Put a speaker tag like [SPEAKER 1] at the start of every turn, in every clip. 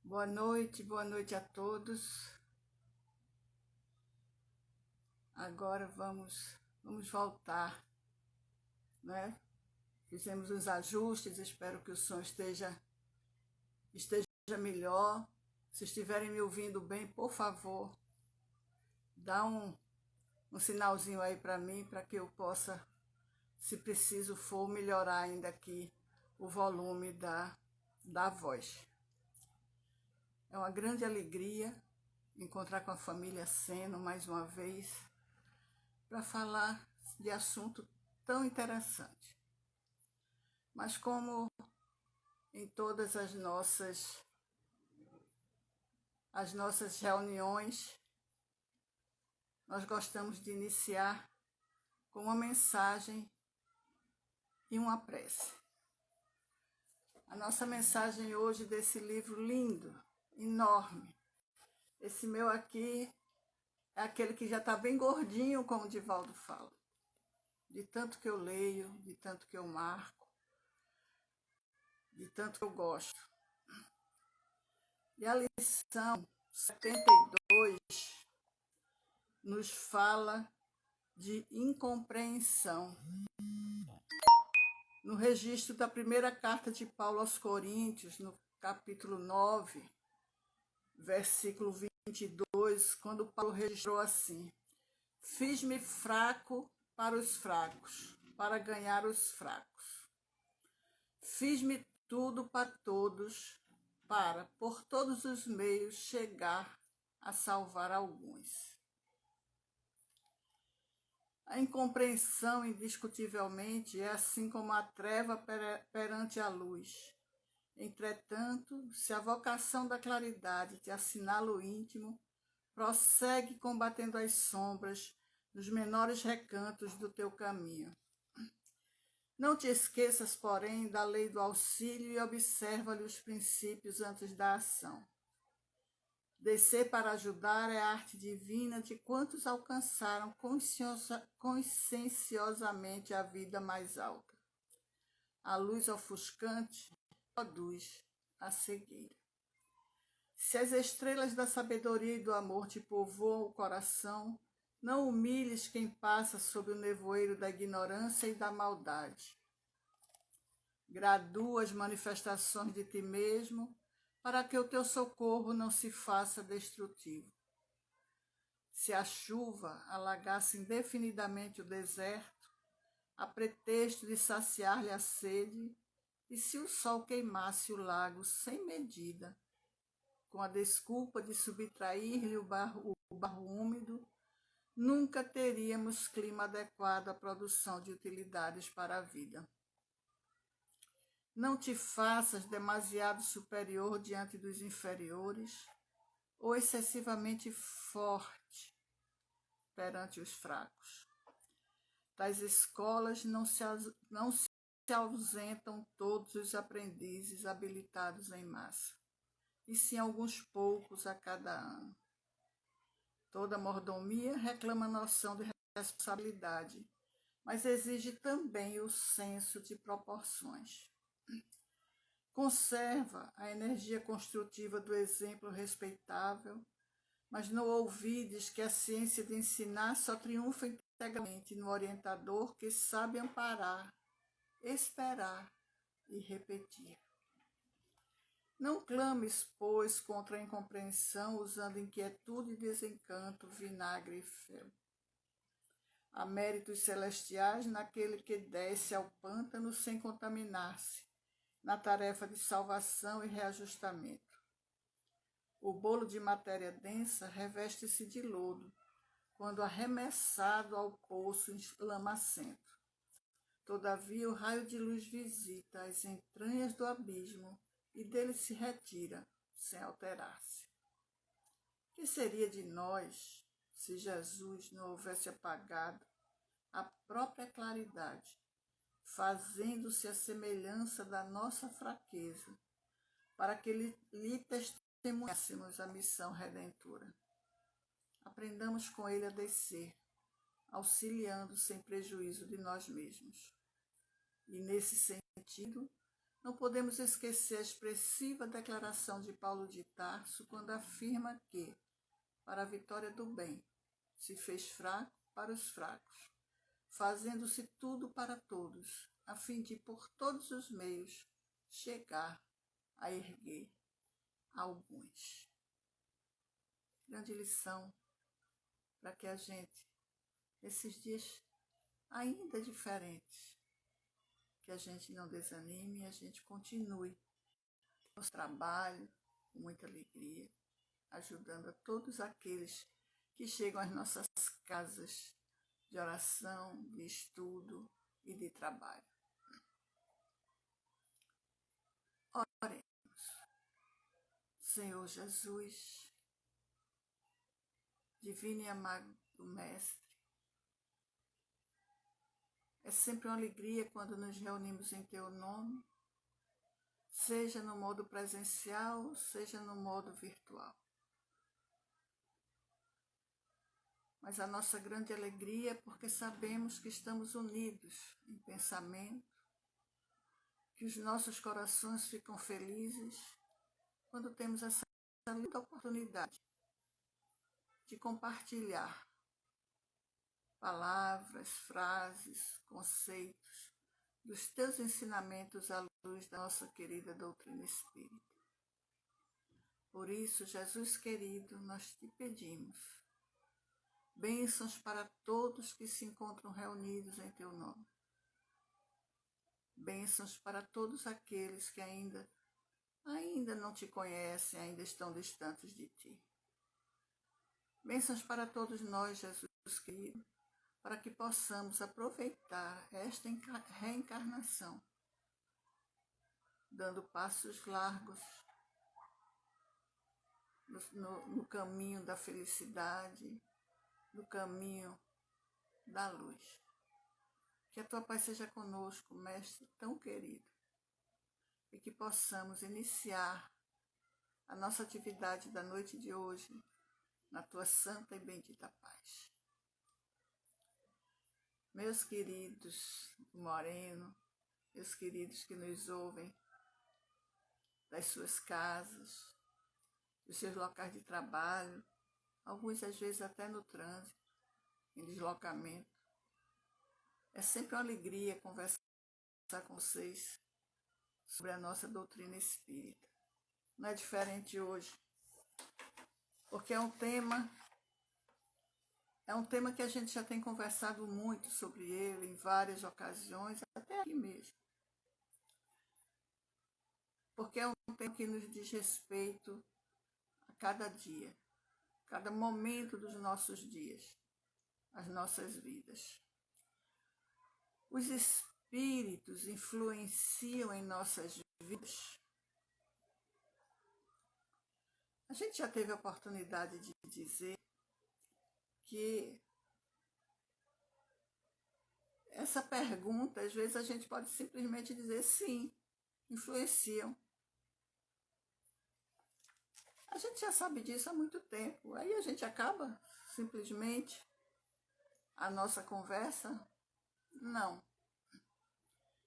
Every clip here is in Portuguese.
[SPEAKER 1] Boa noite a todos. Agora vamos voltar, né? Fizemos uns ajustes, espero que o som esteja melhor. Se estiverem me ouvindo bem, por favor, dá um sinalzinho aí para mim, para que eu possa, se preciso for, melhorar ainda aqui o volume da voz. É uma grande alegria encontrar com a família Seno mais uma vez para falar de assunto tão interessante. Mas como em todas as nossas reuniões, nós gostamos de iniciar com uma mensagem e uma prece. A nossa mensagem hoje desse livro lindo, enorme. Esse meu aqui é aquele que já está bem gordinho, como o Divaldo fala. De tanto que eu leio, de tanto que eu marco, de tanto que eu gosto. E a lição 72 nos fala de incompreensão. No registro da primeira carta de Paulo aos Coríntios, no capítulo 9, versículo 22, quando Paulo registrou assim: fiz-me fraco para os fracos, para ganhar os fracos. Fiz-me tudo para todos, para, por todos os meios, chegar a salvar alguns. A incompreensão, indiscutivelmente, é assim como a treva perante a luz. Entretanto, se a vocação da claridade te assinala o íntimo, prossegue combatendo as sombras nos menores recantos do teu caminho. Não te esqueças, porém, da lei do auxílio e observa-lhe os princípios antes da ação. Descer para ajudar é a arte divina de quantos alcançaram conscienciosamente a vida mais alta. A luz ofuscante produz a cegueira. Se as estrelas da sabedoria e do amor te povoam o coração, não humilhes quem passa sob o nevoeiro da ignorância e da maldade. Gradua as manifestações de ti mesmo, para que o teu socorro não se faça destrutivo. Se a chuva alagasse indefinidamente o deserto, a pretexto de saciar-lhe a sede, e se o sol queimasse o lago sem medida, com a desculpa de subtrair-lhe o barro úmido, nunca teríamos clima adequado à produção de utilidades para a vida. Não te faças demasiado superior diante dos inferiores, ou excessivamente forte perante os fracos. Das escolas não se ausentam todos os aprendizes habilitados em massa, e sim alguns poucos a cada ano. Toda mordomia reclama noção de responsabilidade, mas exige também o senso de proporções. Conserva a energia construtiva do exemplo respeitável, mas não ouvides que a ciência de ensinar só triunfa integralmente no orientador que sabe amparar, esperar e repetir. Não clames, pois, contra a incompreensão, usando inquietude e desencanto, vinagre e fel. Há méritos celestiais naquele que desce ao pântano sem contaminar-se, na tarefa de salvação e reajustamento. O bolo de matéria densa reveste-se de lodo, quando arremessado ao poço lamacento. Todavia o raio de luz visita as entranhas do abismo e dele se retira, sem alterar-se. Que seria de nós se Jesus não houvesse apagado a própria claridade, fazendo-se a semelhança da nossa fraqueza, para que lhe testemunhássemos a missão redentora? Aprendamos com ele a descer, auxiliando sem prejuízo de nós mesmos. E nesse sentido, Não podemos esquecer a expressiva declaração de Paulo de Tarso quando afirma que, para a vitória do bem, se fez fraco para os fracos, fazendo-se tudo para todos, a fim de, por todos os meios, chegar a erguer alguns. Grande lição para que a gente, nesses dias ainda diferentes, que a gente não desanime e a gente continue nosso trabalho com muita alegria, ajudando a todos aqueles que chegam às nossas casas de oração, de estudo e de trabalho. Oremos. Senhor Jesus, divino e amado Mestre, é sempre uma alegria quando nos reunimos em Teu nome, seja no modo presencial, seja no modo virtual. Mas a nossa grande alegria é porque sabemos que estamos unidos em pensamento, que os nossos corações ficam felizes quando temos essa linda oportunidade de compartilhar palavras, frases, conceitos dos Teus ensinamentos à luz da nossa querida doutrina espírita. Por isso, Jesus querido, nós te pedimos bênçãos para todos que se encontram reunidos em Teu nome. Bênçãos para todos aqueles que ainda não te conhecem, ainda estão distantes de Ti. Bênçãos para todos nós, Jesus querido, para que possamos aproveitar esta reencarnação, dando passos largos no caminho da felicidade, no caminho da luz. Que a Tua paz seja conosco, Mestre tão querido, e que possamos iniciar a nossa atividade da noite de hoje na Tua santa e bendita paz. Meus queridos do Moreno, meus queridos que nos ouvem das suas casas, dos seus locais de trabalho, alguns às vezes até no trânsito, em deslocamento. É sempre uma alegria conversar com vocês sobre a nossa doutrina espírita. Não é diferente hoje, porque é um tema que a gente já tem conversado muito sobre ele em várias ocasiões, até aqui mesmo. Porque é um tema que nos diz respeito a cada dia, cada momento dos nossos dias, as nossas vidas. Os espíritos influenciam em nossas vidas. A gente já teve a oportunidade de dizer que essa pergunta, às vezes a gente pode simplesmente dizer sim, influenciam. A gente já sabe disso há muito tempo. Aí a gente acaba simplesmente a nossa conversa? Não.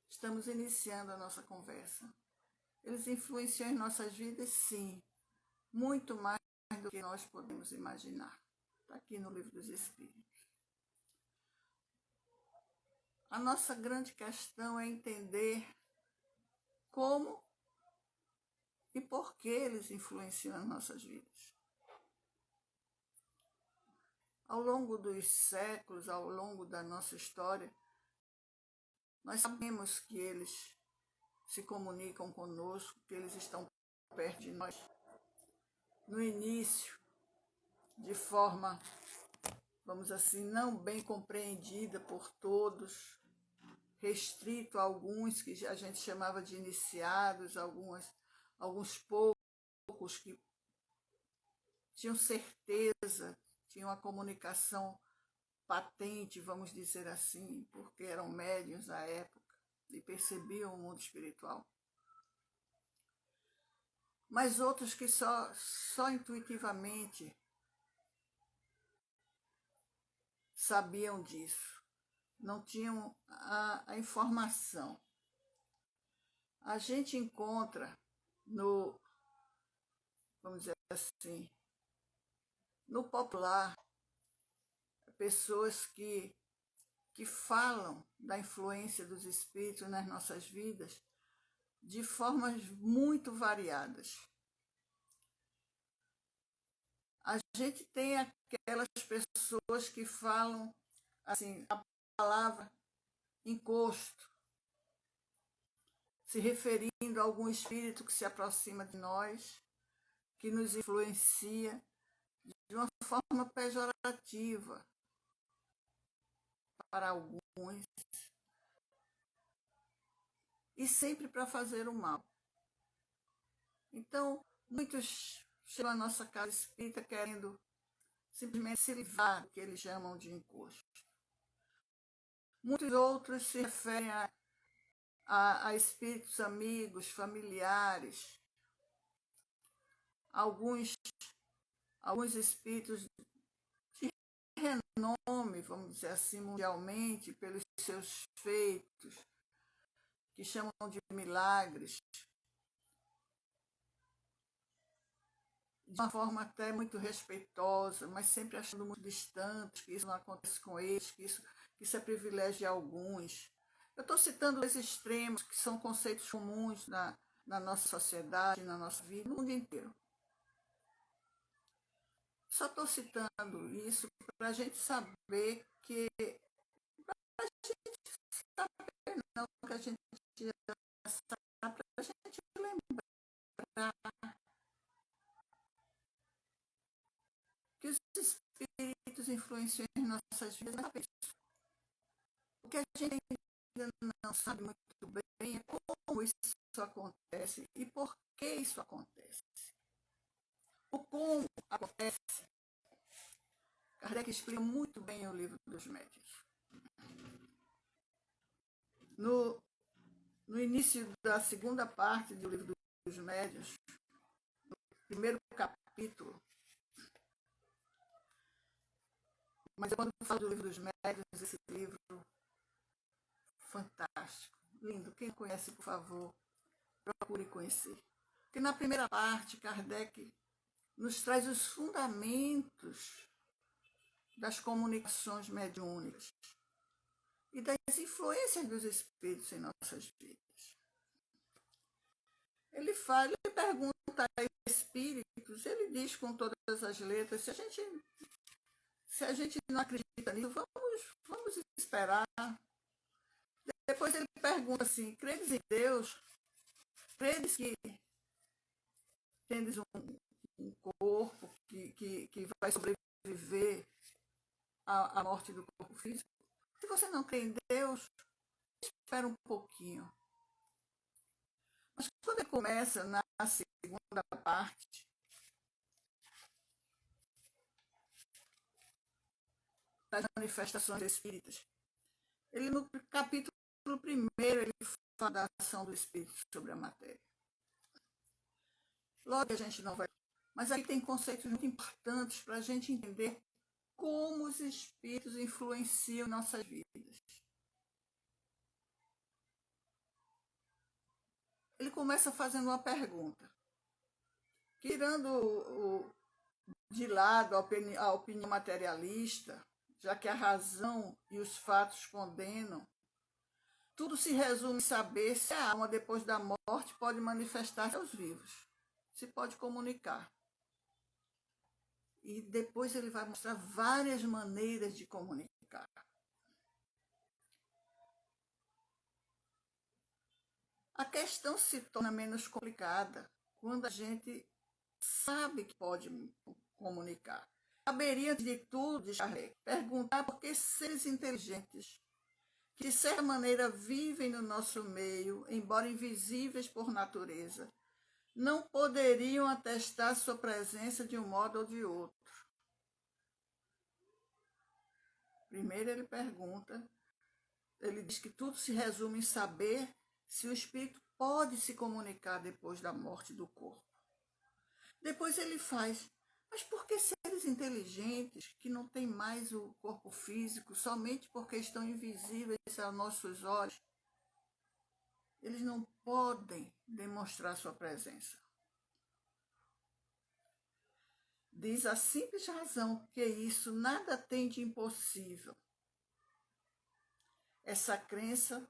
[SPEAKER 1] Estamos iniciando a nossa conversa. Eles influenciam em nossas vidas, sim. Muito mais do que nós podemos imaginar. Está aqui no Livro dos Espíritos. A nossa grande questão é entender como e por que eles influenciam as nossas vidas. Ao longo dos séculos, ao longo da nossa história, nós sabemos que eles se comunicam conosco, que eles estão perto de nós. No início, de forma, vamos assim, não bem compreendida por todos, restrito a alguns que a gente chamava de iniciados, alguns poucos que tinham certeza, tinham a comunicação patente, vamos dizer assim, porque eram médiuns na época e percebiam o mundo espiritual. Mas outros que só intuitivamente sabiam disso, não tinham a informação. A gente encontra no, vamos dizer assim, no popular, pessoas que falam da influência dos espíritos nas nossas vidas de formas muito variadas. A gente tem aquelas pessoas que falam assim, a palavra encosto, se referindo a algum espírito que se aproxima de nós, que nos influencia de uma forma pejorativa para alguns e sempre para fazer o mal. Então, muitos chegam à nossa casa espírita querendo simplesmente se livrar do que eles chamam de encosto. Muitos outros se referem a espíritos amigos, familiares, alguns espíritos de renome, vamos dizer assim, mundialmente, pelos seus feitos, que chamam de milagres, de uma forma até muito respeitosa, mas sempre achando muito distante, que isso não acontece com eles, que isso é privilégio de alguns. Eu estou citando esses extremos, que são conceitos comuns na nossa sociedade, na nossa vida, no mundo inteiro. Só estou citando isso para a gente saber que... Para a gente saber, não, que a gente já sabe, para a gente lembrar que os espíritos influenciam em nossas vidas. O que a gente ainda não sabe muito bem é como isso acontece e por que isso acontece. O como acontece, Kardec explica muito bem o Livro dos Médiuns. No início da segunda parte do Livro dos Médiuns, no primeiro capítulo, mas quando eu falo do Livro dos Médiuns, esse livro fantástico, lindo. Quem conhece, por favor, procure conhecer. Porque na primeira parte, Kardec nos traz os fundamentos das comunicações mediúnicas e das influências dos espíritos em nossas vidas. Ele pergunta a espíritos, ele diz com todas as letras, se a gente não acredita nisso, vamos esperar. Depois ele pergunta assim, credes em Deus? Credes que tendes um corpo que vai sobreviver à morte do corpo físico? Se você não crê em Deus, espera um pouquinho. Mas quando ele começa na segunda parte, das manifestações espíritas, ele no capítulo 1, ele fala da ação do espírito sobre a matéria. Logo a gente não vai... Mas aí tem conceitos muito importantes para a gente entender como os espíritos influenciam nossas vidas. Ele começa fazendo uma pergunta. Tirando de lado a opinião materialista, já que a razão e os fatos condenam, tudo se resume em saber se a alma, depois da morte, pode manifestar-se aos vivos, se pode comunicar. E depois ele vai mostrar várias maneiras de comunicar. A questão se torna menos complicada quando a gente sabe que pode comunicar. Caberia, de tudo, diz Kardec, perguntar por que seres inteligentes, que de certa maneira vivem no nosso meio, embora invisíveis por natureza, não poderiam atestar sua presença de um modo ou de outro. Primeiro ele pergunta, ele diz que tudo se resume em saber se o espírito pode se comunicar depois da morte do corpo. Depois ele faz, mas por que seres inteligentes que não têm mais o corpo físico, somente porque estão invisíveis aos nossos olhos, eles não podem demonstrar sua presença. Diz a simples razão que isso nada tem de impossível. Essa crença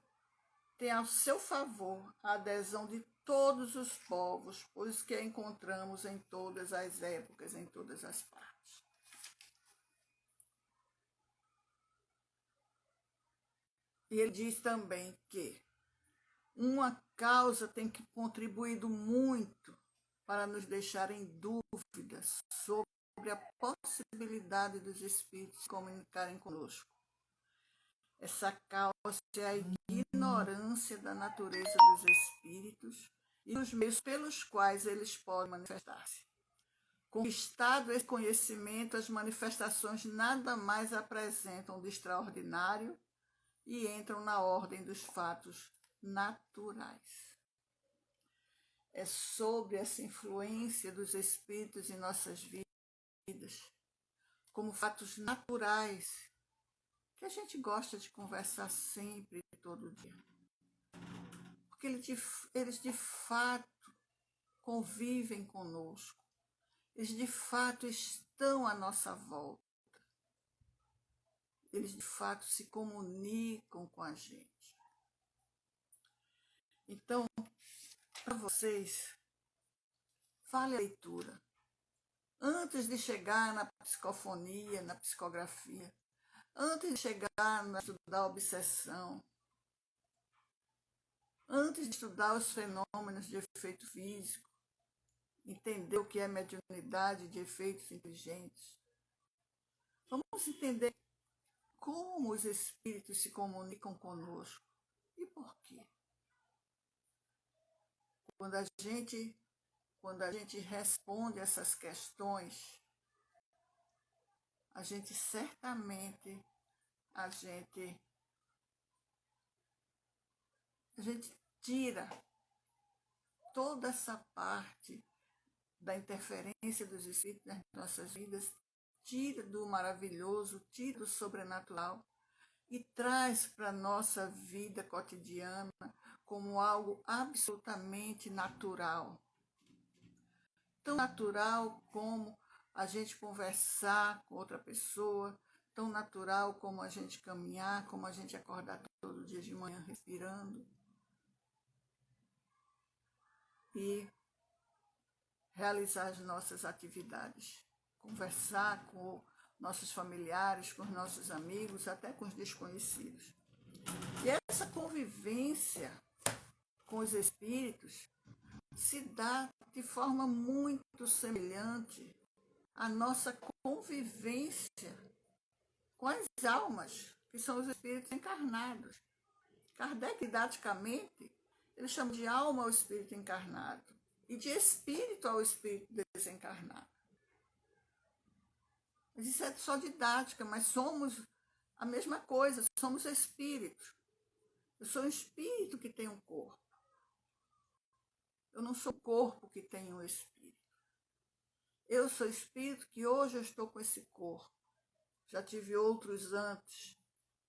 [SPEAKER 1] tem ao seu favor a adesão de todos os povos, pois que a encontramos em todas as épocas, em todas as partes. E ele diz também que uma causa tem contribuído muito para nos deixar em dúvidas sobre a possibilidade dos espíritos comunicarem conosco. Essa causa é a ignorância da natureza dos espíritos e dos meios pelos quais eles podem manifestar-se. Conquistado esse conhecimento, as manifestações nada mais apresentam de extraordinário e entram na ordem dos fatos naturais. É sobre essa influência dos espíritos em nossas vidas, como fatos naturais, que a gente gosta de conversar sempre, todo dia. Porque eles de fato convivem conosco. Eles de fato estão à nossa volta. Eles de fato se comunicam com a gente. Então, para vocês, vale a leitura. Antes de chegar na psicofonia, na psicografia, antes de chegar a estudar a obsessão, antes de estudar os fenômenos de efeito físico, entender o que é mediunidade de efeitos inteligentes, vamos entender como os espíritos se comunicam conosco e por quê. Quando a gente responde essas questões, a gente certamente, a gente tira toda essa parte da interferência dos espíritos nas nossas vidas, tira do maravilhoso, tira do sobrenatural e traz para a nossa vida cotidiana como algo absolutamente natural. Tão natural como a gente conversar com outra pessoa, tão natural como a gente caminhar, como a gente acordar todo dia de manhã respirando e realizar as nossas atividades, conversar com nossos familiares, com os nossos amigos, até com os desconhecidos. E essa convivência com os espíritos se dá de forma muito semelhante à nossa convivência com as almas, que são os espíritos encarnados. Kardec, didaticamente, ele chama de alma ao espírito encarnado e de espírito ao espírito desencarnado. Mas isso é só didática, mas somos a mesma coisa, somos espíritos. Eu sou um espírito que tem um corpo. Eu não sou corpo que tem um espírito. Eu sou espírito que hoje eu estou com esse corpo. Já tive outros antes,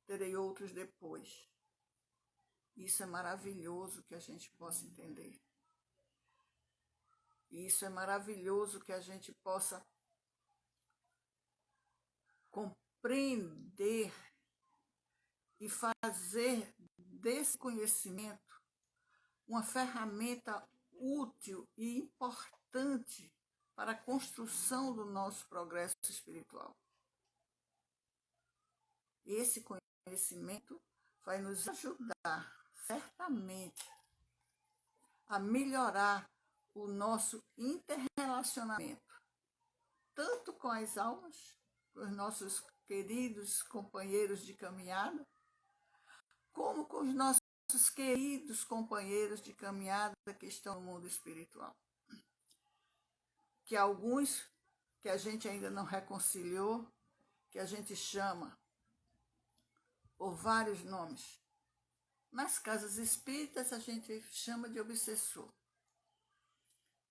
[SPEAKER 1] terei outros depois. Isso é maravilhoso que a gente possa entender. E isso é maravilhoso que a gente possa compreender e fazer desse conhecimento uma ferramenta útil e importante para a construção do nosso progresso espiritual. Esse conhecimento vai nos ajudar, certamente, a melhorar o nosso interrelacionamento, tanto com as almas, com os nossos queridos companheiros de caminhada, como com os nossos queridos companheiros de caminhada que estão no mundo espiritual. Que alguns que a gente ainda não reconciliou, que a gente chama por vários nomes. Nas casas espíritas a gente chama de obsessor.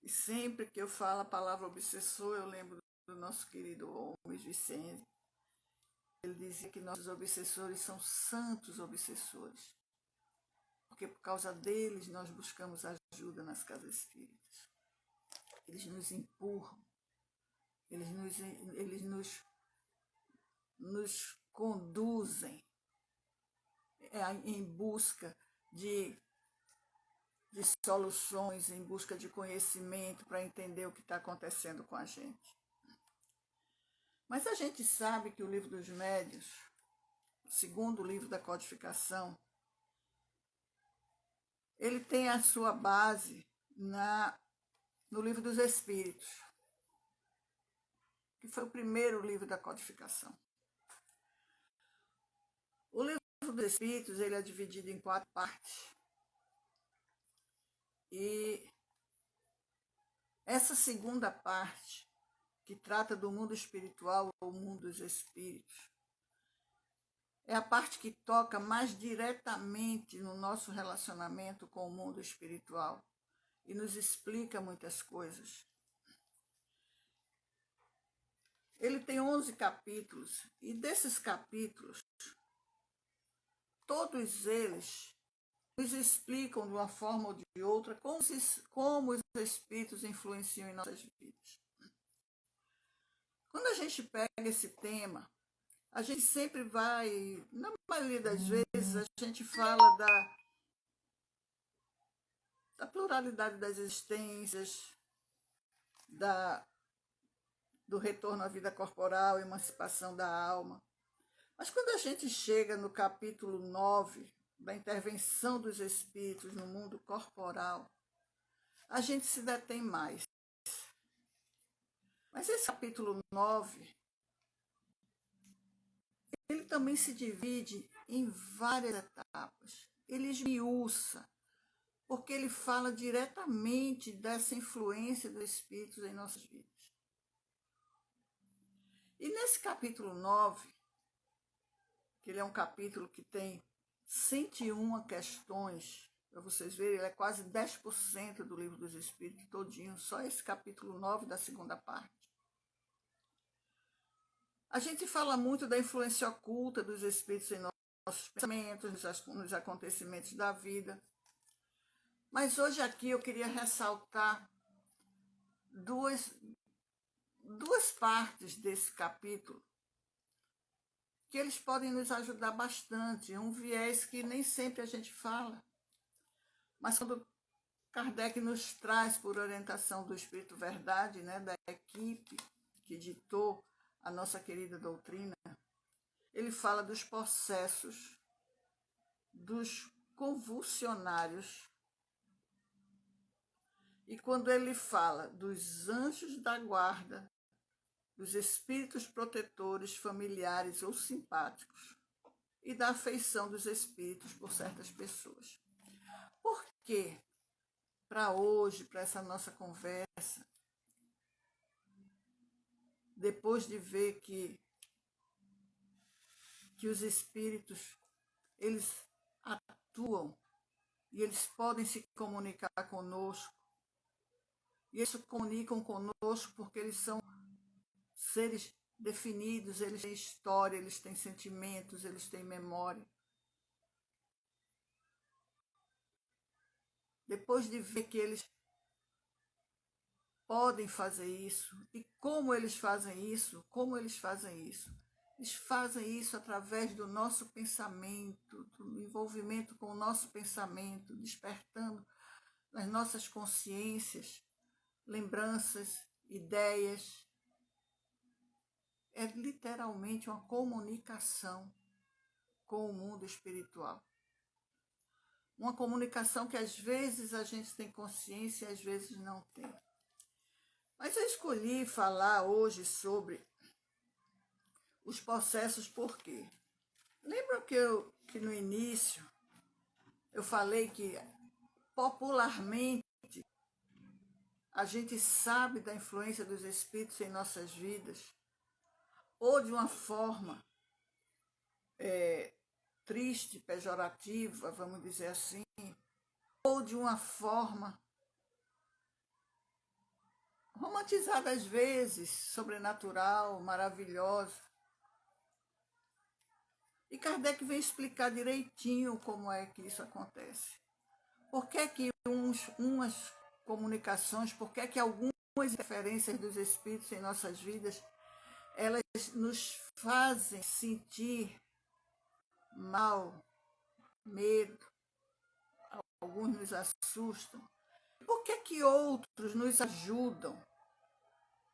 [SPEAKER 1] E sempre que eu falo a palavra obsessor, eu lembro do nosso querido Holmes Vicente. Ele dizia que nossos obsessores são santos obsessores. porque por causa deles nós buscamos ajuda nas casas espíritas. Eles nos empurram, eles nos conduzem em busca de soluções, em busca de conhecimento para entender o que está acontecendo com a gente. Mas a gente sabe que o Livro dos Médiuns, o segundo livro da codificação, ele tem a sua base no Livro dos Espíritos, que foi o primeiro livro da codificação. O Livro dos Espíritos ele é dividido em 4 partes. E essa segunda parte, que trata do mundo espiritual ou mundo dos espíritos, é a parte que toca mais diretamente no nosso relacionamento com o mundo espiritual e nos explica muitas coisas. Ele tem 11 capítulos e desses capítulos, todos eles nos explicam de uma forma ou de outra como os espíritos influenciam em nossas vidas. Quando a gente pega esse tema, a gente sempre vai, na maioria das vezes, a gente fala da pluralidade das existências, do retorno à vida corporal, emancipação da alma. Mas quando a gente chega no capítulo 9, da intervenção dos espíritos no mundo corporal, a gente se detém mais. Mas esse capítulo 9, ele também se divide em várias etapas. Ele esmiuça, porque ele fala diretamente dessa influência dos espíritos em nossas vidas. E nesse capítulo 9, que ele é um capítulo que tem 101 questões, para vocês verem, ele é quase 10% do Livro dos Espíritos todinho, só esse capítulo 9 da segunda parte. A gente fala muito da influência oculta dos espíritos em nossos pensamentos, nos acontecimentos da vida. Mas hoje aqui eu queria ressaltar duas partes desse capítulo que eles podem nos ajudar bastante. Um viés que nem sempre a gente fala, mas quando Kardec nos traz por orientação do Espírito Verdade, né, da equipe que ditou a nossa querida doutrina, ele fala dos processos dos convulsionários. E quando ele fala dos anjos da guarda, dos espíritos protetores, familiares ou simpáticos, e da afeição dos espíritos por certas pessoas. Por quê? Para hoje, para essa nossa conversa, depois de ver que os espíritos, eles atuam e eles podem se comunicar conosco, e eles se comunicam conosco porque eles são seres definidos, eles têm história, eles têm sentimentos, eles têm memória. Depois de ver que eles podem fazer isso, e como eles fazem isso, Eles fazem isso através do nosso pensamento, do envolvimento com o nosso pensamento, despertando nas nossas consciências, lembranças, ideias. É literalmente uma comunicação com o mundo espiritual. Uma comunicação que às vezes a gente tem consciência e às vezes não tem. Mas eu escolhi falar hoje sobre os processos por quê? Lembram que no início eu falei que popularmente a gente sabe da influência dos espíritos em nossas vidas, ou de uma forma triste, pejorativa, vamos dizer assim, ou de uma forma romantizada às vezes, sobrenatural, maravilhosa. E Kardec vem explicar direitinho como é que isso acontece. Por que que umas comunicações, por que que algumas interferências dos espíritos em nossas vidas, elas nos fazem sentir mal, medo, alguns nos assustam? Por que que outros nos ajudam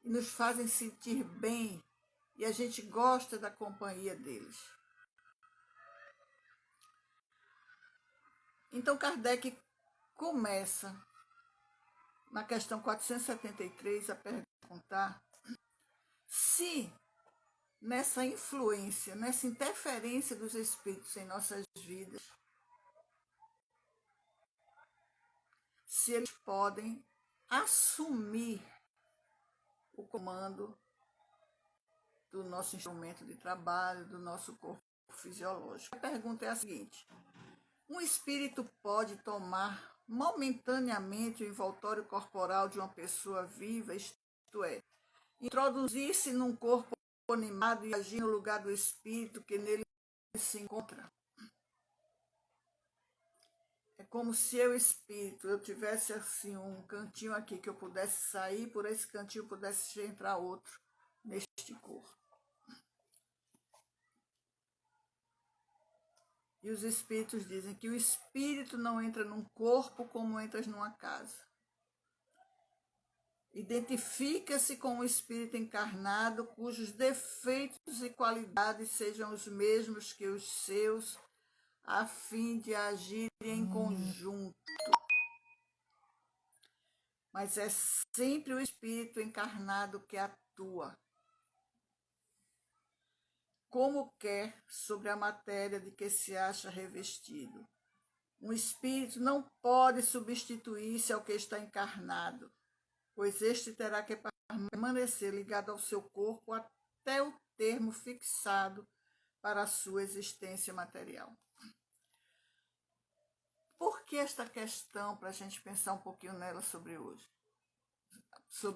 [SPEAKER 1] e nos fazem sentir bem e a gente gosta da companhia deles? Então Kardec começa na questão 473 a perguntar se nessa influência, nessa interferência dos espíritos em nossas vidas, se eles podem assumir o comando do nosso instrumento de trabalho, do nosso corpo fisiológico. A pergunta é a seguinte: um espírito pode tomar momentaneamente o envoltório corporal de uma pessoa viva, isto é, introduzir-se num corpo animado e agir no lugar do espírito que nele se encontra? É como se eu tivesse assim um cantinho aqui que eu pudesse sair, por esse cantinho pudesse entrar outro neste corpo. E os espíritos dizem que o espírito não entra num corpo como entras numa casa. Identifica-se com o espírito encarnado cujos defeitos e qualidades sejam os mesmos que os seus, a fim de agirem em conjunto. Mas é sempre o espírito encarnado que atua, como quer, sobre a matéria de que se acha revestido. Um espírito não pode substituir-se ao que está encarnado, pois este terá que permanecer ligado ao seu corpo até o termo fixado para a sua existência material. Por que esta questão, para a gente pensar um pouquinho nela sobre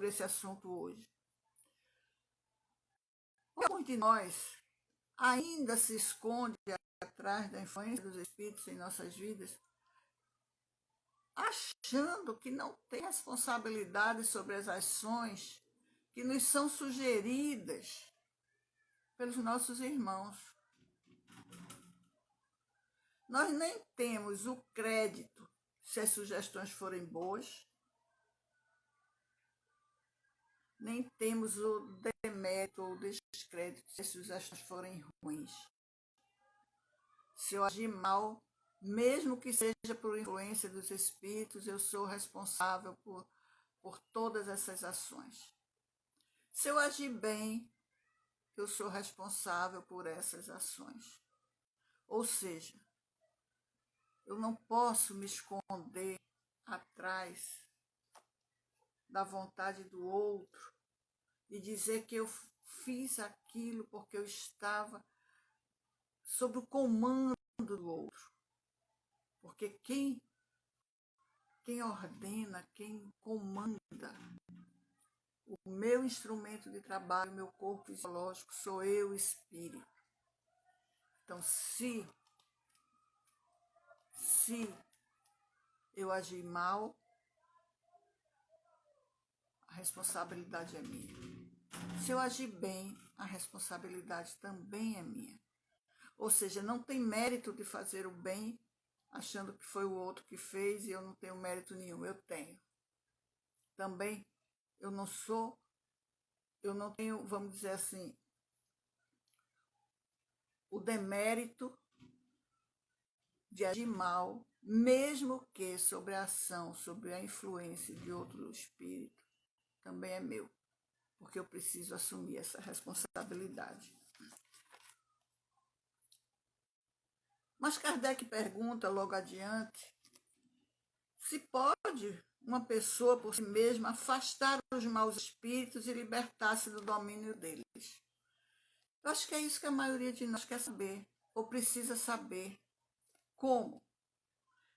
[SPEAKER 1] esse assunto hoje? Porque muitos de nós ainda se esconde atrás da influência dos espíritos em nossas vidas, achando que não tem responsabilidade sobre as ações que nos são sugeridas pelos nossos irmãos. Nós nem temos o crédito se as sugestões forem boas, nem temos o demérito ou o descrédito se as sugestões forem ruins. Se eu agir mal, mesmo que seja por influência dos espíritos, eu sou responsável por todas essas ações. Se eu agir bem, eu sou responsável por essas ações. Ou seja, eu não posso me esconder atrás da vontade do outro e dizer que eu fiz aquilo porque eu estava sob o comando do outro. Porque quem ordena, quem comanda o meu instrumento de trabalho, o meu corpo fisiológico, sou eu, espírito. Então, se eu agir mal, a responsabilidade é minha. Se eu agir bem, a responsabilidade também é minha. Ou seja, não tem mérito de fazer o bem achando que foi o outro que fez e eu não tenho mérito nenhum. Eu tenho. Também eu não tenho, vamos dizer assim, o demérito de agir mal, mesmo que sobre a ação, sobre a influência de outro espírito, também é meu, porque eu preciso assumir essa responsabilidade. Mas Kardec pergunta logo adiante se pode uma pessoa por si mesma afastar os maus espíritos e libertar-se do domínio deles. Eu acho que é isso que a maioria de nós quer saber, ou precisa saber. Como?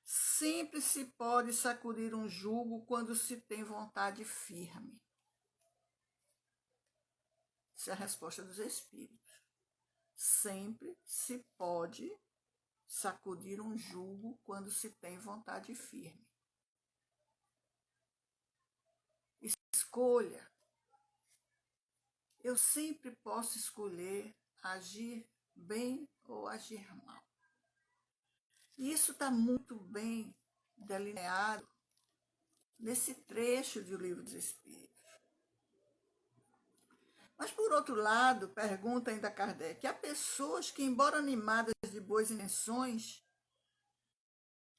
[SPEAKER 1] Sempre se pode sacudir um jugo quando se tem vontade firme. Essa é a resposta dos espíritos. Sempre se pode sacudir um jugo quando se tem vontade firme. Escolha. Eu sempre posso escolher agir bem ou agir mal. E isso está muito bem delineado nesse trecho do Livro dos Espíritos. Mas, por outro lado, pergunta ainda Kardec, há pessoas que, embora animadas de boas intenções,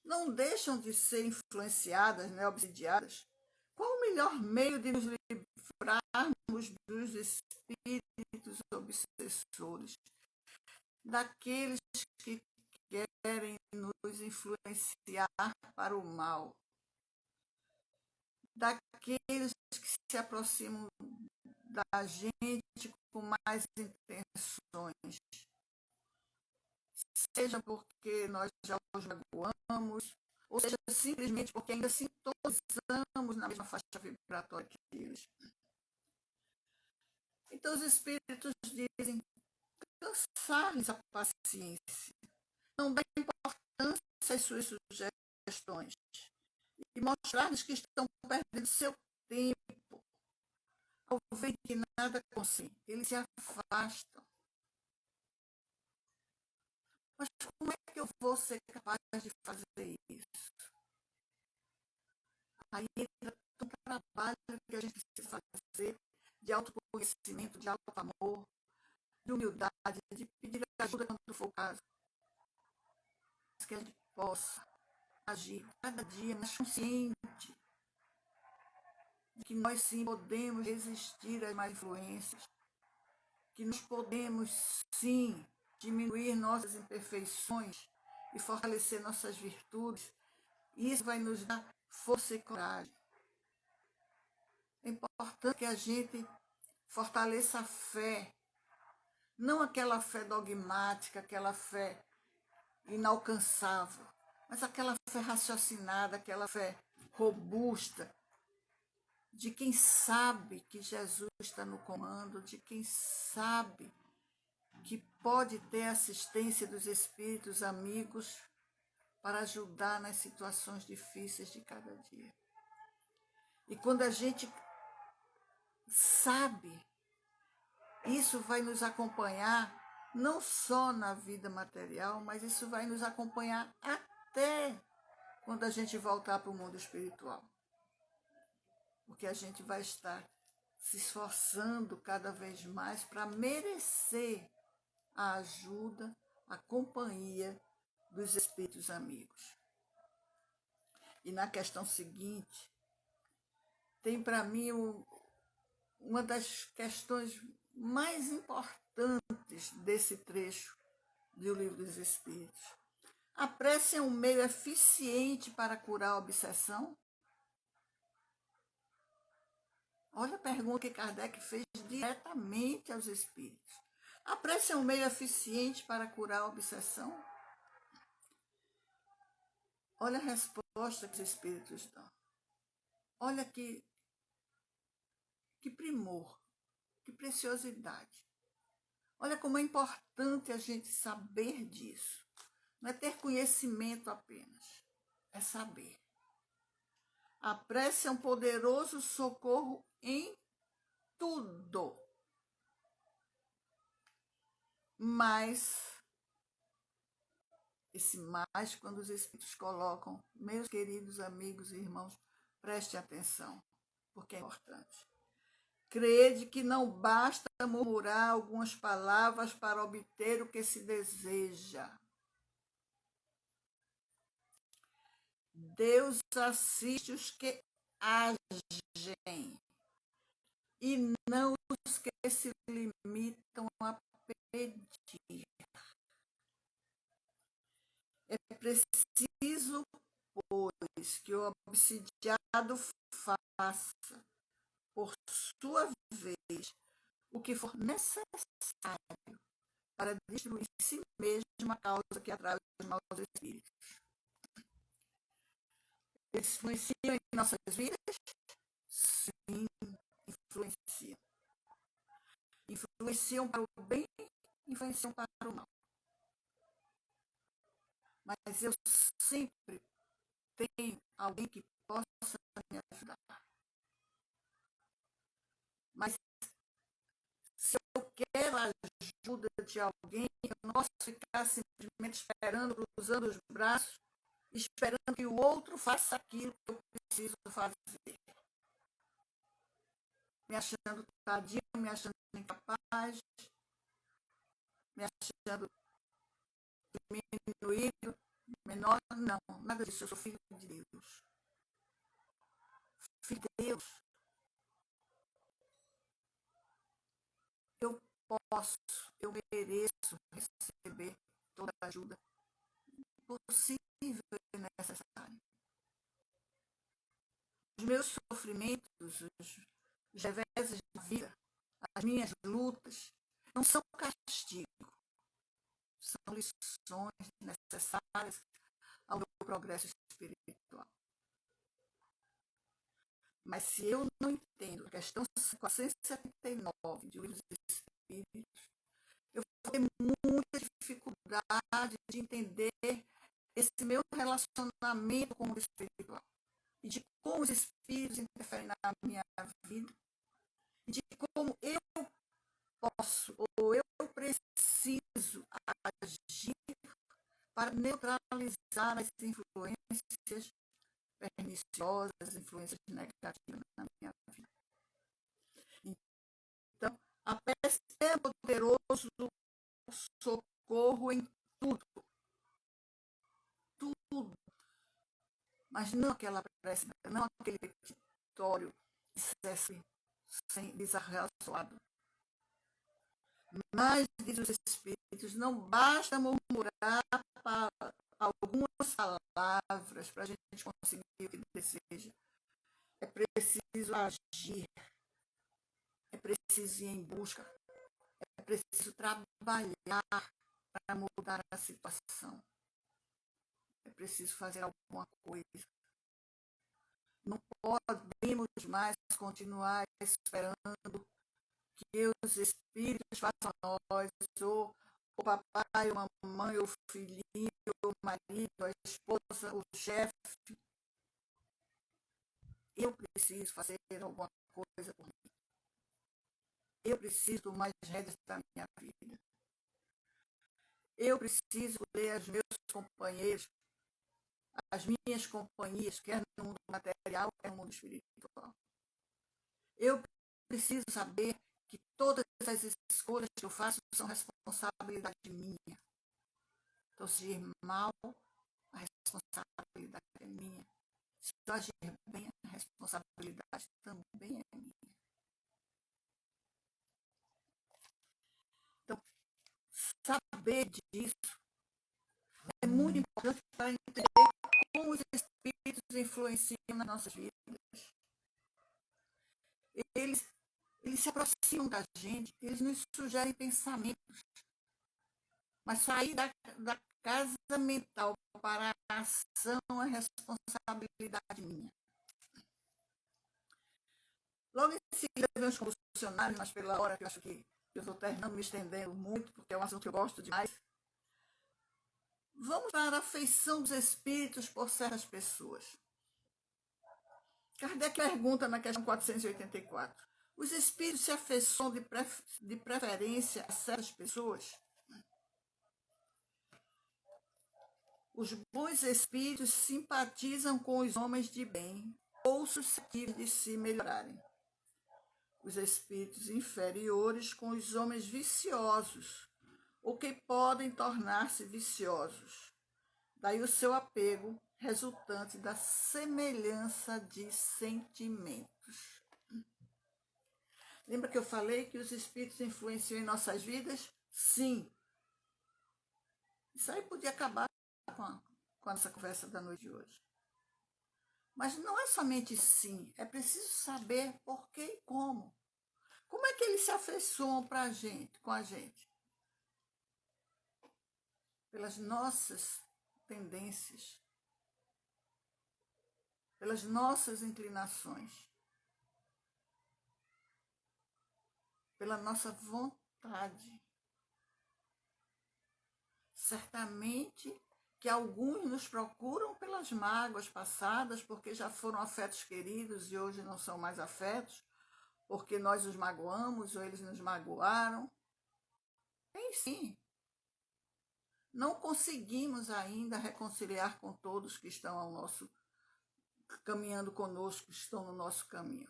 [SPEAKER 1] não deixam de ser influenciadas, obsidiadas. Qual o melhor meio de nos livrarmos dos espíritos obsessores, daqueles que querem nos influenciar para o mal, daqueles que se aproximam da gente com mais intenções, seja porque nós já os magoamos, ou seja simplesmente porque ainda sintonizamos na mesma faixa vibratória que eles. Então os espíritos dizem cansar-lhes a paciência, não dá importância às suas sugestões e mostrar-lhes que estão perdendo seu tempo ao ver que nada conseguem. Eles se afastam. Mas como é que eu vou ser capaz de fazer isso? Aí entra um trabalho que a gente precisa fazer de autoconhecimento, de auto-amor, de humildade, de pedir ajuda quando for o caso. Mas que a gente possa agir cada dia mais consciente de que nós sim podemos resistir às más influências, que nós podemos sim diminuir nossas imperfeições e fortalecer nossas virtudes. E isso vai nos dar força e coragem. É importante que a gente fortaleça a fé, não aquela fé dogmática, aquela fé inalcançável, mas aquela fé raciocinada, aquela fé robusta, de quem sabe que Jesus está no comando, de quem sabe que pode ter assistência dos espíritos amigos para ajudar nas situações difíceis de cada dia. E quando a gente sabe, isso vai nos acompanhar não só na vida material, mas isso vai nos acompanhar até quando a gente voltar para o mundo espiritual. Porque a gente vai estar se esforçando cada vez mais para merecer a ajuda, a companhia dos espíritos amigos. E na questão seguinte, tem para mim uma das questões mais importantes desse trecho do Livro dos Espíritos. A prece é um meio eficiente para curar a obsessão? Olha a pergunta que Kardec fez diretamente aos espíritos. A prece é um meio eficiente para curar a obsessão? Olha a resposta que os espíritos dão. Olha que primor, que preciosidade. Olha como é importante a gente saber disso. Não é ter conhecimento apenas, é saber. A prece é um poderoso socorro em tudo. Mas, esse mais, quando os espíritos colocam, meus queridos amigos e irmãos, preste atenção, porque é importante. Crede que não basta murmurar algumas palavras para obter o que se deseja. Deus assiste os que agem e não os que se limitam a pedir. É preciso, pois, que o obsidiado faça, por sua vez, o que for necessário para destruir si mesmo a causa que atrai os maus espíritos. Eles influenciam em nossas vidas? Sim, influenciam. Influenciam para o bem, influenciam para o mal. mas eu sempre tenho alguém que possa me ajudar. Mas se eu quero a ajuda de alguém, eu não posso ficar simplesmente esperando, cruzando os braços, esperando que o outro faça aquilo que eu preciso fazer. Me achando tadinho, me achando incapaz, me achando diminuído, menor. Não, nada disso. Eu sou filho de Deus. Filho de Deus. Eu posso, eu mereço receber toda a ajuda possível e necessária. Os meus sofrimentos, os reveses da vida, as minhas lutas, não são castigo, são lições necessárias ao meu progresso espiritual. Mas se eu não entendo a questão 479 de Livros Espíritos, eu vou ter muita dificuldade de entender esse meu relacionamento com o espiritual e de como os espíritos interferem na minha vida e de como eu posso ou eu preciso agir para neutralizar as influências perniciosas, influências negativas na minha vida. Então, a prece é poderoso socorro em tudo. Tudo. Mas não aquela prece, não aquele petitório sem desarrazoado. Mas, diz os Espíritos, não basta murmurar para algumas palavras para a gente conseguir o que deseja. É preciso agir, é preciso ir em busca, é preciso trabalhar para mudar a situação. É preciso fazer alguma coisa. Não podemos mais continuar esperando que os espíritos façam a nós, ou o papai, ou a mamãe, ou o filhinho, ou o marido, a esposa, o chefe. Eu preciso fazer alguma coisa por mim. Eu preciso tomar as rédeas da minha vida. Eu preciso ler os meus companheiros, as minhas companhias, quer no mundo material, quer no mundo espiritual. Eu preciso saber que todas as escolhas que eu faço são responsabilidade minha. Então, se agir mal, a responsabilidade é minha. Se eu agir bem, a responsabilidade também é minha. Então, saber disso é muito importante para entender como os espíritos influenciam nas nossas vidas. Eles se aproximam da gente, eles nos sugerem pensamentos. Mas sair da casa mental para a ação é responsabilidade minha. Logo em seguida vem os convulsionários, mas pela hora que eu acho que eu estou terminando me estendendo muito, porque é um assunto que eu gosto demais. Vamos para a afeição dos espíritos por certas pessoas. Kardec pergunta na questão 484. Os espíritos se afeiçoam de preferência a certas pessoas? Os bons espíritos simpatizam com os homens de bem ou suscetíveis de se melhorarem. Os espíritos inferiores com os homens viciosos ou que podem tornar-se viciosos. Daí o seu apego resultante da semelhança de sentimentos. Lembra que eu falei que os espíritos influenciam em nossas vidas? Sim. Isso aí podia acabar com a nossa conversa da noite de hoje. Mas não é somente sim, é preciso saber por que e como. Como é que eles se afeiçoam com a gente? Pelas nossas tendências, pelas nossas inclinações, pela nossa vontade. Certamente que alguns nos procuram pelas mágoas passadas, porque já foram afetos queridos e hoje não são mais afetos, porque nós os magoamos ou eles nos magoaram. Tem sim. Não conseguimos ainda reconciliar com todos que estão ao nosso caminhando conosco, estão no nosso caminho.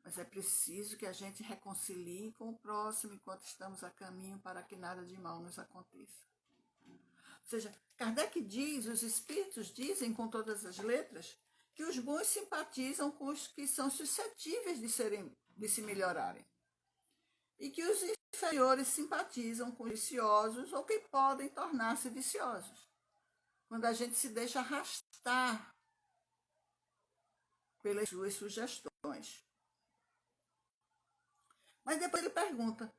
[SPEAKER 1] Mas é preciso que a gente reconcilie com o próximo enquanto estamos a caminho para que nada de mal nos aconteça. Ou seja, Kardec diz, os espíritos dizem com todas as letras, que os bons simpatizam com os que são suscetíveis de se melhorarem. E que os inferiores simpatizam com os viciosos ou que podem tornar-se viciosos. Quando a gente se deixa arrastar pelas suas sugestões. Mas depois ele pergunta,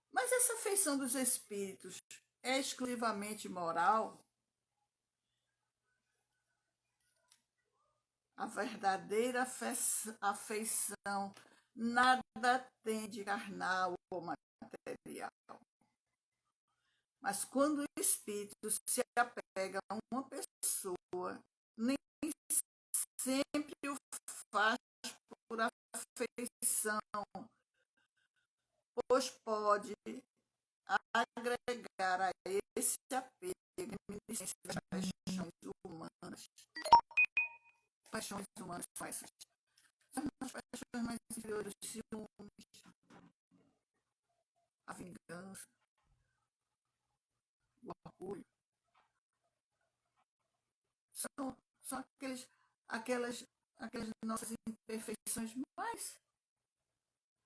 [SPEAKER 1] mas essa afeição dos espíritos é exclusivamente moral? A verdadeira afeição nada tem de carnal ou material. Mas quando o espírito se apega a uma pessoa, nem sempre o faz por afeição, pois pode agregar a esse apego reminiscências das paixões humanas. Paixões humanas são essas. São as paixões mais inferiores, os ciúmes, a vingança, o orgulho. São aquelas nossas imperfeições, mas,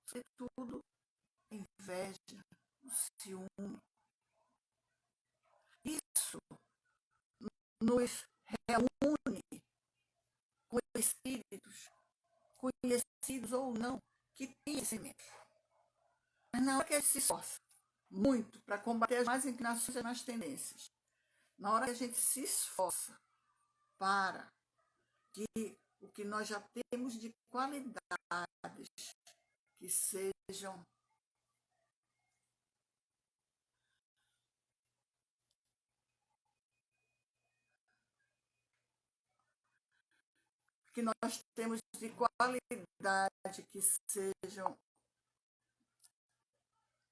[SPEAKER 1] sobretudo, a inveja, o ciúme. Isso nos reúne com espíritos, conhecidos ou não, que têm esse medo. Mas na hora que a gente se esforça muito para combater as más inclinações e as más tendências, na hora que a gente se esforça para que o que nós já temos de qualidades que sejam que nós temos de qualidade que sejam,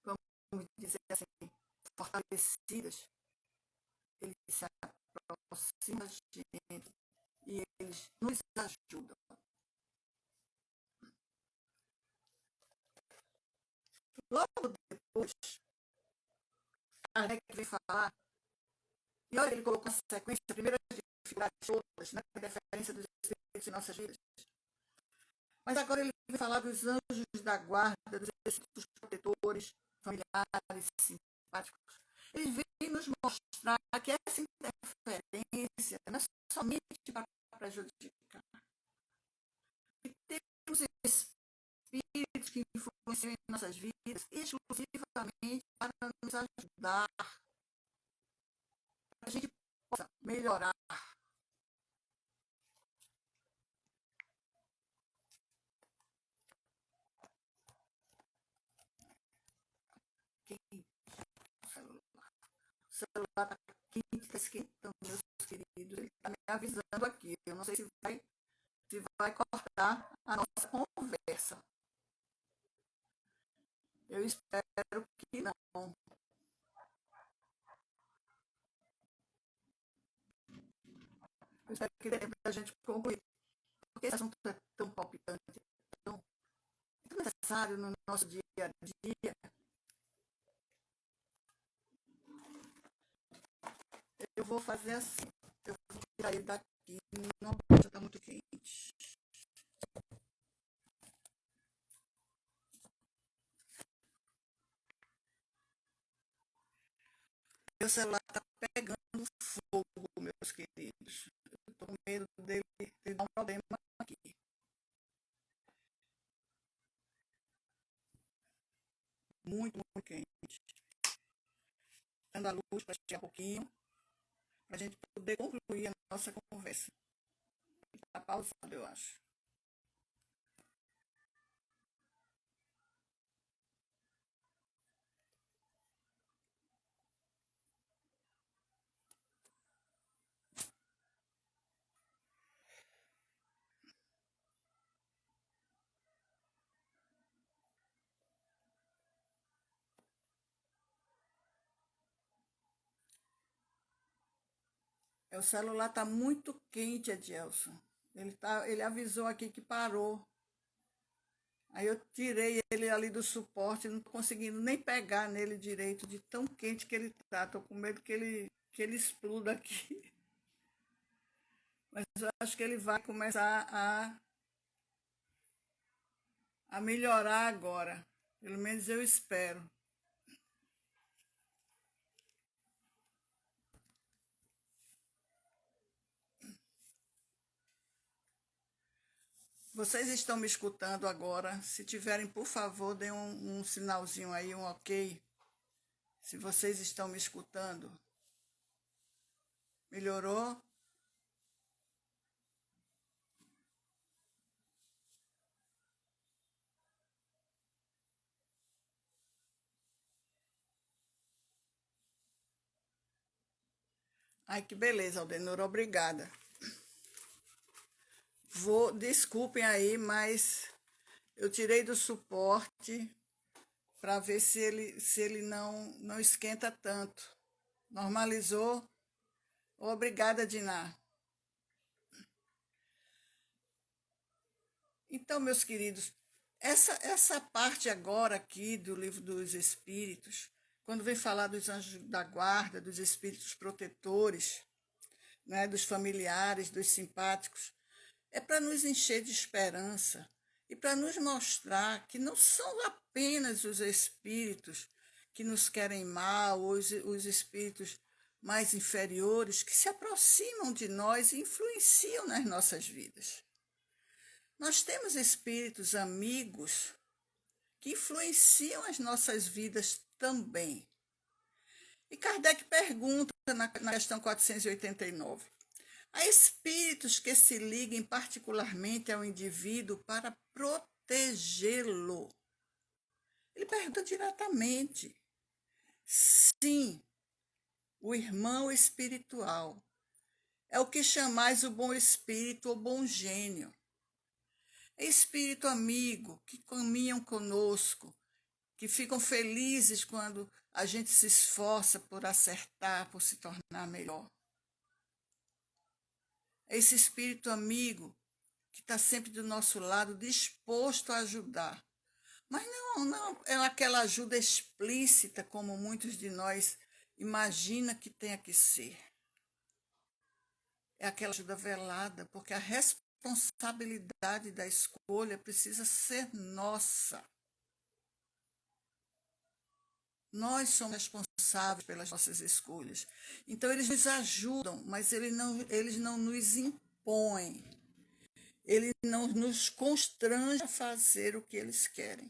[SPEAKER 1] vamos dizer assim, fortalecidas, eles se aproximam da gente e eles nos ajudam. Logo depois, Kardec vem falar, e olha, ele colocou na sequência as primeiras dificuldades todas, né, a referência dos espíritos em nossas vidas. Mas agora ele vem falar dos anjos da guarda, dos espíritos protetores, familiares, simpáticos. Ele vem nos mostrar que essa interferência não é somente para prejudicar. E temos espíritos que influenciam em nossas vidas exclusivamente para nos ajudar, para que a gente possa melhorar. O celular está quente, está esquentando, meus queridos. Ele está me avisando aqui. Eu não sei se vai cortar a nossa conversa. Eu espero que não. Eu espero que dê tempo para a gente concluir. Porque esse assunto é tão palpitante, tão necessário no nosso dia a dia. Eu vou fazer assim. Eu vou tirar ele daqui. Não, já está muito quente. Meu celular está pegando fogo, meus queridos. Eu estou com medo dele dar um problema aqui. Muito, muito quente. Dando a luz para tirar um pouquinho, para a gente poder concluir a nossa conversa. Está pausado, eu acho. O celular está muito quente, Edilson. Ele avisou aqui que parou. Aí eu tirei ele ali do suporte, não tô conseguindo nem pegar nele direito, de tão quente que ele tá. Tô com medo que ele exploda aqui. Mas eu acho que ele vai começar a melhorar agora. Pelo menos eu espero. Vocês estão me escutando agora? Se tiverem, por favor, deem um sinalzinho aí, um ok. Se vocês estão me escutando. Melhorou? Ai, que beleza, Aldenor, obrigada. Desculpem aí, mas eu tirei do suporte para ver se ele não esquenta tanto. Normalizou? Obrigada, Diná. Então, meus queridos, essa parte agora aqui do Livro dos Espíritos, quando vem falar dos anjos da guarda, dos espíritos protetores, né, dos familiares, dos simpáticos, é para nos encher de esperança e para nos mostrar que não são apenas os espíritos que nos querem mal, os espíritos mais inferiores que se aproximam de nós e influenciam nas nossas vidas. Nós temos espíritos amigos que influenciam as nossas vidas também. E Kardec pergunta na questão 489, há espíritos que se liguem particularmente ao indivíduo para protegê-lo. Ele pergunta diretamente. Sim, o irmão espiritual é o que chamais o bom espírito ou bom gênio. É espírito amigo que caminham conosco, que ficam felizes quando a gente se esforça por acertar, por se tornar melhor. É esse espírito amigo que está sempre do nosso lado, disposto a ajudar. Mas não é aquela ajuda explícita como muitos de nós imaginam que tenha que ser. É aquela ajuda velada, porque a responsabilidade da escolha precisa ser nossa. Nós somos responsáveis pelas nossas escolhas. Então, eles nos ajudam, mas eles não nos impõem. Eles não nos constrangem a fazer o que eles querem,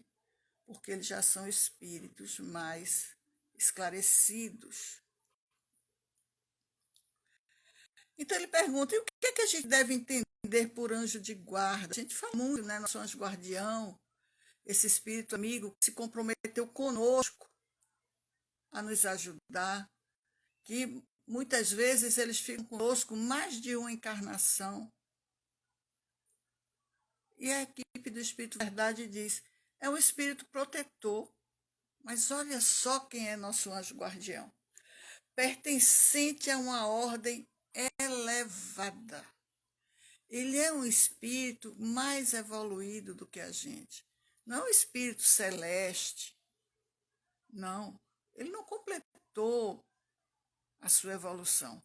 [SPEAKER 1] porque eles já são espíritos mais esclarecidos. Então, ele pergunta, e o que é que a gente deve entender por anjo de guarda? A gente fala muito, né? Nosso anjo guardião, esse espírito amigo que se comprometeu conosco a nos ajudar, que muitas vezes eles ficam conosco mais de uma encarnação. E a equipe do Espírito Verdade diz, é um espírito protetor, mas olha só quem é nosso anjo guardião. Pertencente a uma ordem elevada. Ele é um espírito mais evoluído do que a gente. Não é um espírito celeste. Não. Ele não completou a sua evolução,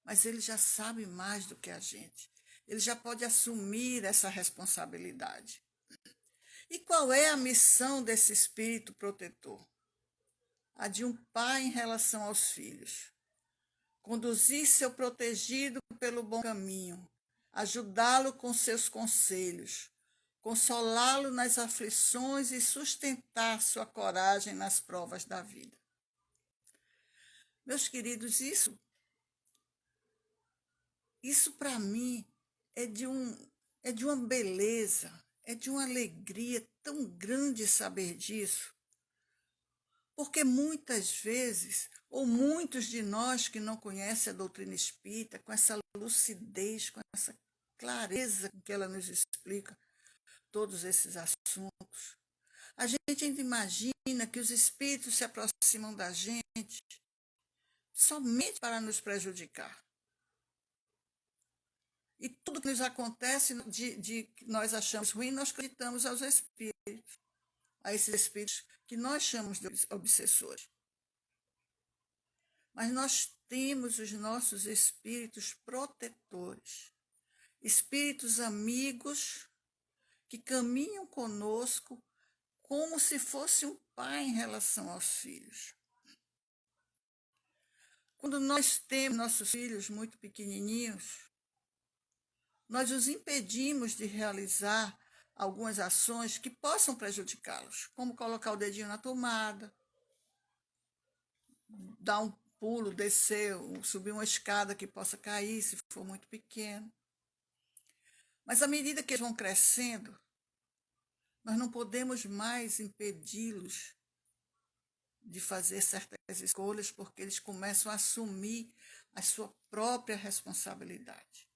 [SPEAKER 1] mas ele já sabe mais do que a gente. Ele já pode assumir essa responsabilidade. E qual é a missão desse espírito protetor? A de um pai em relação aos filhos. Conduzir seu protegido pelo bom caminho, ajudá-lo com seus conselhos, consolá-lo nas aflições e sustentar sua coragem nas provas da vida. Meus queridos, isso para mim é de uma beleza, é de uma alegria tão grande saber disso. Porque muitas vezes, ou muitos de nós que não conhecem a doutrina espírita, com essa lucidez, com essa clareza com que ela nos explica todos esses assuntos, a gente ainda imagina que os espíritos se aproximam da gente somente para nos prejudicar. E tudo que nos acontece de que nós achamos ruim, nós acreditamos aos espíritos, a esses espíritos que nós chamamos de obsessores. Mas nós temos os nossos espíritos protetores, espíritos amigos que caminham conosco como se fosse um pai em relação aos filhos. Quando nós temos nossos filhos muito pequenininhos, nós os impedimos de realizar algumas ações que possam prejudicá-los, como colocar o dedinho na tomada, dar um pulo, descer, subir uma escada que possa cair se for muito pequeno. Mas à medida que eles vão crescendo, nós não podemos mais impedi-los de fazer certas escolhas, porque eles começam a assumir a sua própria responsabilidade.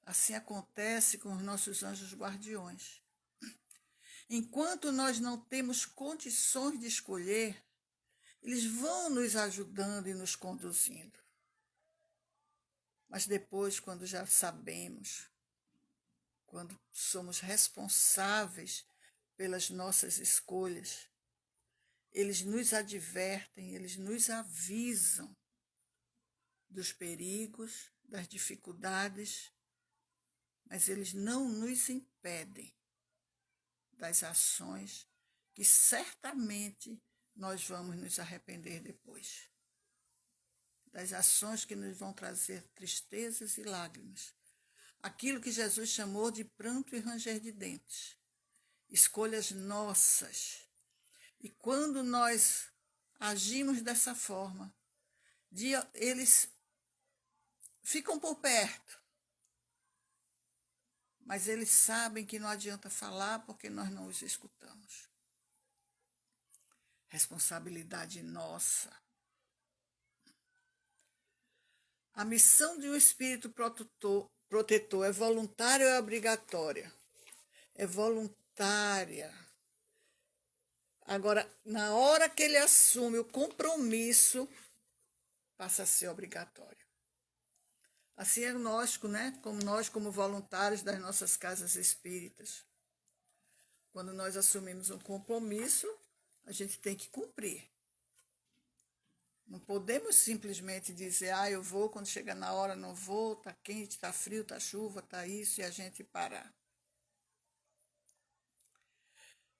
[SPEAKER 1] Assim acontece com os nossos anjos guardiões. Enquanto nós não temos condições de escolher, eles vão nos ajudando e nos conduzindo. Mas depois, quando já sabemos, quando somos responsáveis pelas nossas escolhas, eles nos advertem, eles nos avisam dos perigos, das dificuldades, mas eles não nos impedem das ações que certamente nós vamos nos arrepender depois. Das ações que nos vão trazer tristezas e lágrimas. Aquilo que Jesus chamou de pranto e ranger de dentes. Escolhas nossas. E quando nós agimos dessa forma, eles ficam por perto, mas eles sabem que não adianta falar porque nós não os escutamos. Responsabilidade nossa. A missão de um espírito protetor é voluntária ou é obrigatória? É voluntária. Agora, na hora que ele assume o compromisso, passa a ser obrigatório. Assim é nós, né? Como voluntários das nossas casas espíritas. Quando nós assumimos um compromisso, a gente tem que cumprir. Não podemos simplesmente dizer, eu vou, quando chega na hora não vou, está quente, está frio, está chuva, está isso, e a gente parar.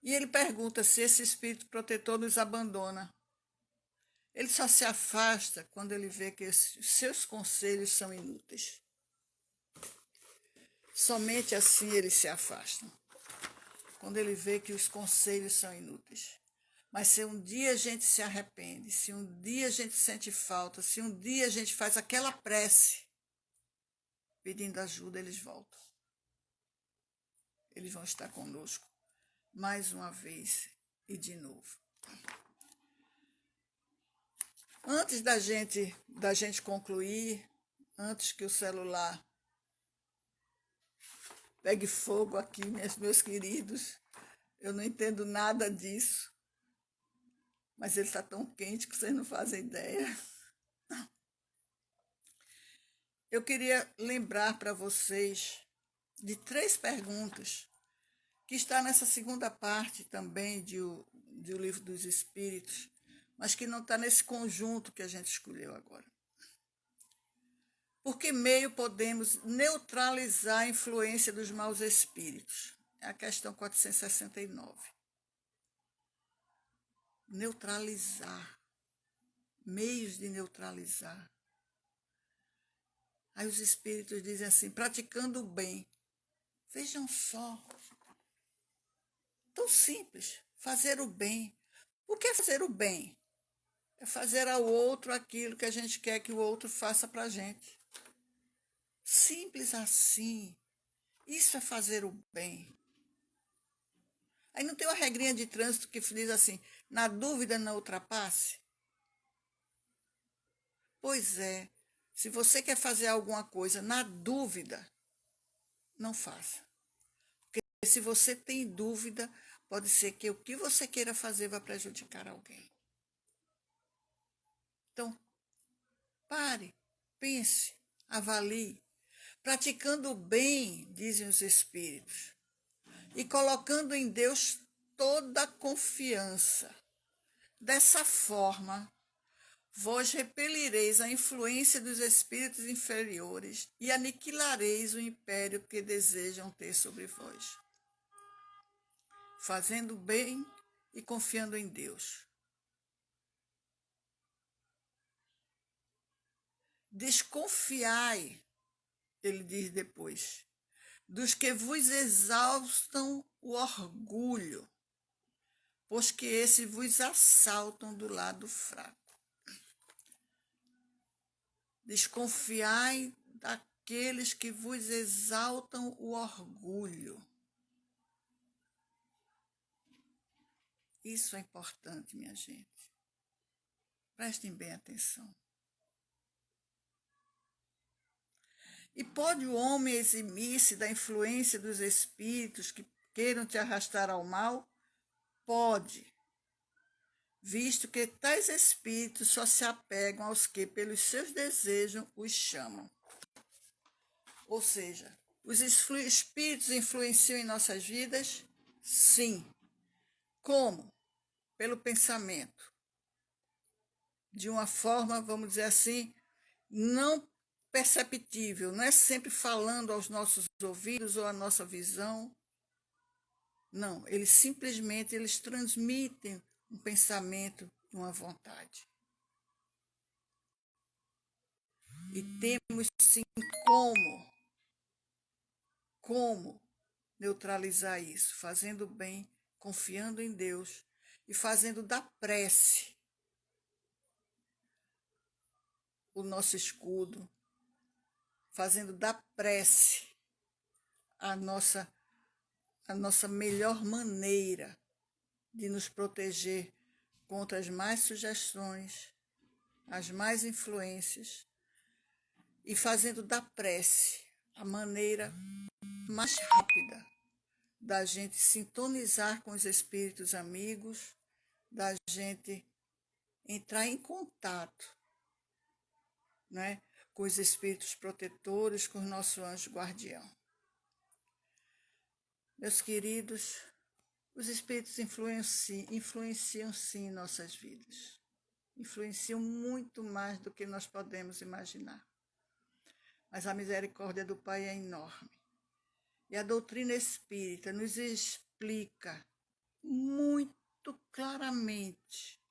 [SPEAKER 1] E ele pergunta se esse espírito protetor nos abandona. Ele só se afasta quando ele vê que os seus conselhos são inúteis. Somente assim ele se afasta. Quando ele vê que os conselhos são inúteis. Mas se um dia a gente se arrepende, se um dia a gente sente falta, se um dia a gente faz aquela prece pedindo ajuda, eles voltam. Eles vão estar conosco mais uma vez e de novo. Antes da gente concluir, antes que o celular pegue fogo aqui, meus queridos, eu não entendo nada disso. Mas ele está tão quente que vocês não fazem ideia. Eu queria lembrar para vocês de 3 perguntas que está nessa segunda parte também do Livro dos Espíritos, mas que não está nesse conjunto que a gente escolheu agora. Por que meio podemos neutralizar a influência dos maus espíritos? É a questão 469. Neutralizar, meios de neutralizar. Aí os espíritos dizem assim, praticando o bem. Vejam só, tão simples, fazer o bem. O que é fazer o bem? É fazer ao outro aquilo que a gente quer que o outro faça para a gente. Simples assim, isso é fazer o bem. Aí não tem uma regrinha de trânsito que diz assim, na dúvida não ultrapasse? Pois é, se você quer fazer alguma coisa na dúvida, não faça. Porque se você tem dúvida, pode ser que o que você queira fazer vá prejudicar alguém. Então, pare, pense, avalie. praticando o bem, dizem os Espíritos, e colocando em Deus toda a confiança. Dessa forma, vós repelireis a influência dos espíritos inferiores e aniquilareis o império que desejam ter sobre vós, fazendo bem e confiando em Deus. Desconfiai, ele diz depois, dos que vos exaltam o orgulho, pois que esses vos assaltam do lado fraco. Desconfiai daqueles que vos exaltam o orgulho. Isso é importante, minha gente. Prestem bem atenção. E pode o homem eximir-se da influência dos espíritos que queiram te arrastar ao mal? Pode, visto que tais espíritos só se apegam aos que, pelos seus desejos, os chamam. Ou seja, os espíritos influenciam em nossas vidas? Sim. Como? Pelo pensamento. De uma forma, vamos dizer assim, não perceptível, não é sempre falando aos nossos ouvidos ou à nossa visão. Não, eles transmitem um pensamento e uma vontade. E temos sim como neutralizar isso, fazendo bem, confiando em Deus e fazendo da prece o nosso escudo, fazendo da prece a nossa melhor maneira de nos proteger contra as más sugestões, as más influências, e fazendo da prece a maneira mais rápida da gente sintonizar com os espíritos amigos, da gente entrar em contato, né, com os espíritos protetores, com o nosso anjo guardião. Meus queridos, os espíritos influenciam sim nossas vidas. Influenciam muito mais do que nós podemos imaginar. Mas a misericórdia do Pai é enorme. E a doutrina espírita nos explica muito claramente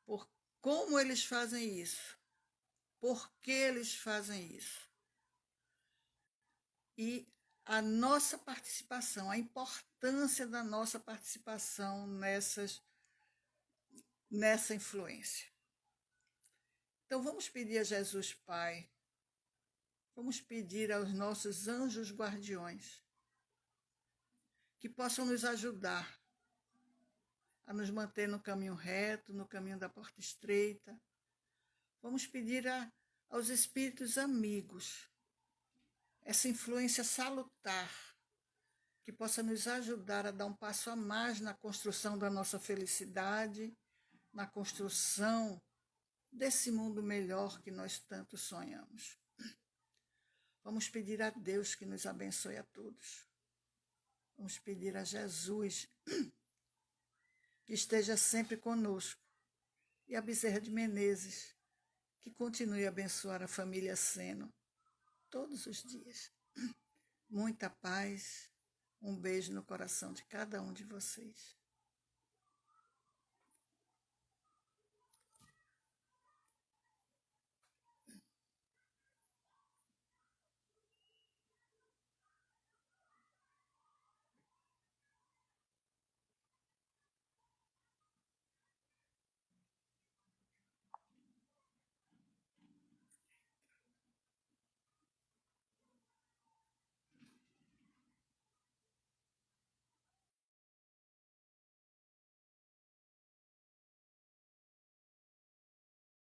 [SPEAKER 1] por como eles fazem isso, por que eles fazem isso. E a nossa participação, a importância da nossa participação nessa influência. Então vamos pedir a Jesus Pai, vamos pedir aos nossos anjos guardiões que possam nos ajudar a nos manter no caminho reto, no caminho da porta estreita. Vamos pedir aos espíritos amigos essa influência salutar que possa nos ajudar a dar um passo a mais na construção da nossa felicidade, na construção desse mundo melhor que nós tanto sonhamos. Vamos pedir a Deus que nos abençoe a todos. Vamos pedir a Jesus que esteja sempre conosco e a Bezerra de Menezes que continue a abençoar a família Seno todos os dias. Muita paz, um beijo no coração de cada um de vocês.